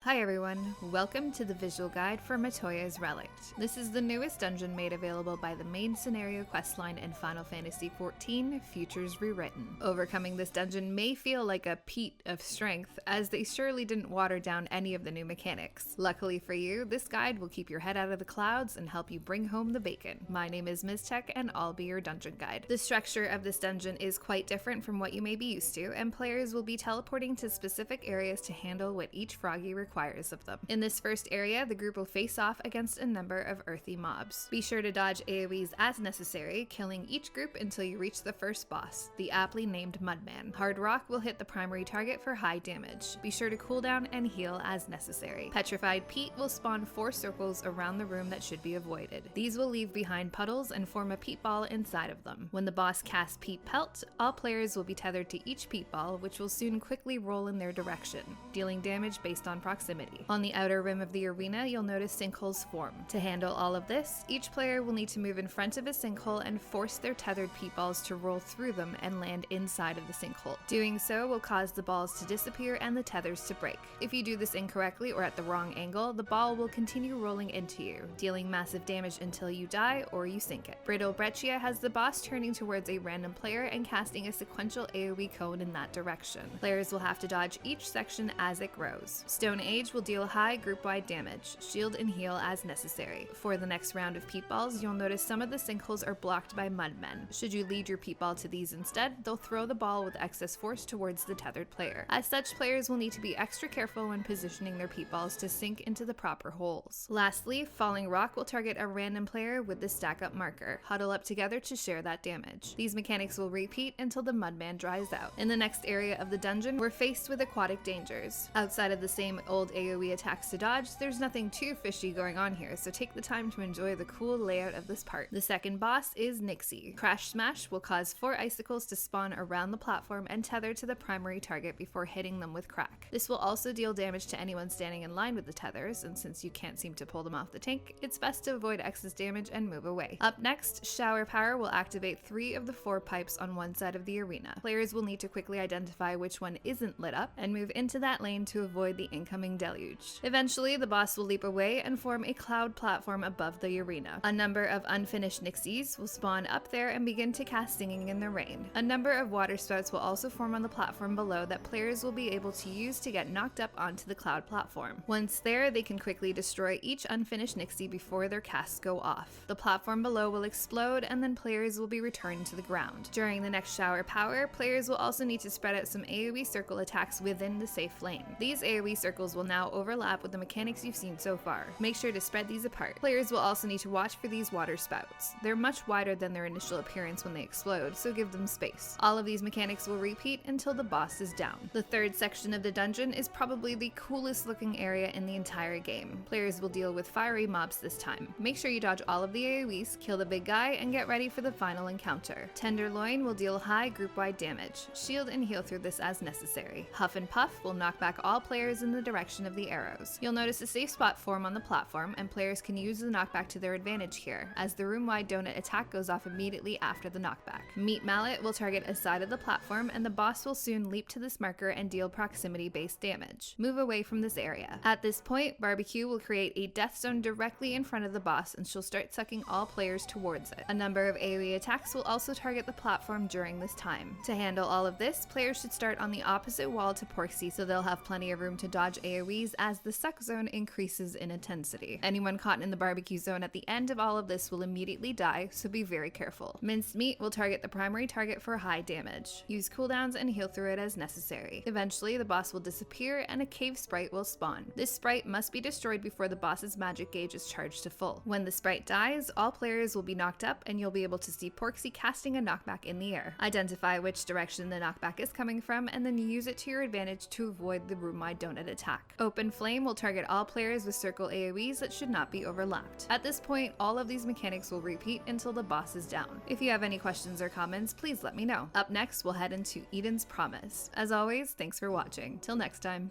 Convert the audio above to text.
Hi everyone, welcome to the visual guide for Matoya's Relict. This is the newest dungeon made available by the main scenario questline in Final Fantasy XIV, Futures Rewritten. Overcoming this dungeon may feel like a peat of strength, as they surely didn't water down any of the new mechanics. Luckily for you, this guide will keep your head out of the clouds and help you bring home the bacon. My name is Ms. Tech and I'll be your dungeon guide. The structure of this dungeon is quite different from what you may be used to, and players will be teleporting to specific areas to handle what each froggy requires of them. In this first area, the group will face off against a number of earthy mobs. Be sure to dodge AoEs as necessary, killing each group until you reach the first boss, the aptly named MUDMAN. Hard Rock will hit the primary target for high damage. Be sure to cool down and heal as necessary. Petrified Peat will spawn 4 circles around the room that should be avoided. These will leave behind puddles and form a peat ball inside of them. When the boss casts Peat Pelt, all players will be tethered to each peat ball, which will soon quickly roll in their direction, dealing damage based on proximity. On the outer rim of the arena, you'll notice sinkholes form. To handle all of this, each player will need to move in front of a sinkhole and force their tethered peat balls to roll through them and land inside of the sinkhole. Doing so will cause the balls to disappear and the tethers to break. If you do this incorrectly or at the wrong angle, the ball will continue rolling into you, dealing massive damage until you die or you sink it. BRITTLE BRECCIA has the boss turning towards a random player and casting a sequential AoE cone in that direction. Players will have to dodge each section as it grows. Stone Age will deal high group-wide damage, shield and heal as necessary. For the next round of peat balls, you'll notice some of the sinkholes are blocked by MUDMAN. Should you lead your peat ball to these instead, they'll throw the ball with excess force towards the tethered player. As such, players will need to be extra careful when positioning their peat balls to sink into the proper holes. Lastly, Falling Rock will target a random player with the stack up marker. Huddle up together to share that damage. These mechanics will repeat until the MUDMAN dries out. In the next area of the dungeon, we're faced with aquatic dangers. Outside of the same old AoE attacks to dodge, there's nothing too fishy going on here, so take the time to enjoy the cool layout of this part. The second boss is Nixie. Crash Smash will cause 4 icicles to spawn around the platform and tether to the primary target before hitting them with crack. This will also deal damage to anyone standing in line with the tethers, and since you can't seem to pull them off the tank, it's best to avoid excess damage and move away. Up next, Shower Power will activate 3 of the 4 pipes on one side of the arena. Players will need to quickly identify which one isn't lit up and move into that lane to avoid the incoming deluge. Eventually, the boss will leap away and form a cloud platform above the arena. A number of unfinished Nixies will spawn up there and begin to cast Singing in the Rain. A number of waterspouts will also form on the platform below that players will be able to use to get knocked up onto the cloud platform. Once there, they can quickly destroy each unfinished Nixie before their casts go off. The platform below will explode and then players will be returned to the ground. During the next Shower Power, players will also need to spread out some AoE circle attacks within the safe lane. These AoE circles will now overlap with the mechanics you've seen so far. Make sure to spread these apart. Players will also need to watch for these water spouts. They're much wider than their initial appearance when they explode, so give them space. All of these mechanics will repeat until the boss is down. The third section of the dungeon is probably the coolest looking area in the entire game. Players will deal with fiery mobs this time. Make sure you dodge all of the AoEs, kill the big guy, and get ready for the final encounter. Tenderloin will deal high group-wide damage. Shield and heal through this as necessary. Huff and Puff will knock back all players in the direction of the arrows. You'll notice a safe spot form on the platform, and players can use the knockback to their advantage here, as the room-wide donut attack goes off immediately after the knockback. Meat Mallet will target a side of the platform, and the boss will soon leap to this marker and deal proximity-based damage. Move away from this area. At this point, Barbecue will create a death zone directly in front of the boss, and she'll start sucking all players towards it. A number of AoE attacks will also target the platform during this time. To handle all of this, players should start on the opposite wall to Porksy, so they'll have plenty of room to dodge AoEs as the suck zone increases in intensity. Anyone caught in the barbecue zone at the end of all of this will immediately die, so be very careful. Minced Meat will target the primary target for high damage. Use cooldowns and heal through it as necessary. Eventually, the boss will disappear and a cave sprite will spawn. This sprite must be destroyed before the boss's magic gauge is charged to full. When the sprite dies, all players will be knocked up and you'll be able to see Porksy casting a knockback in the air. Identify which direction the knockback is coming from and then use it to your advantage to avoid the room-wide donut attack. Open Flame will target all players with circle AoEs that should not be overlapped. At this point, all of these mechanics will repeat until the boss is down. If you have any questions or comments, please let me know. Up next, we'll head into Eden's Promise. As always, thanks for watching. Till next time.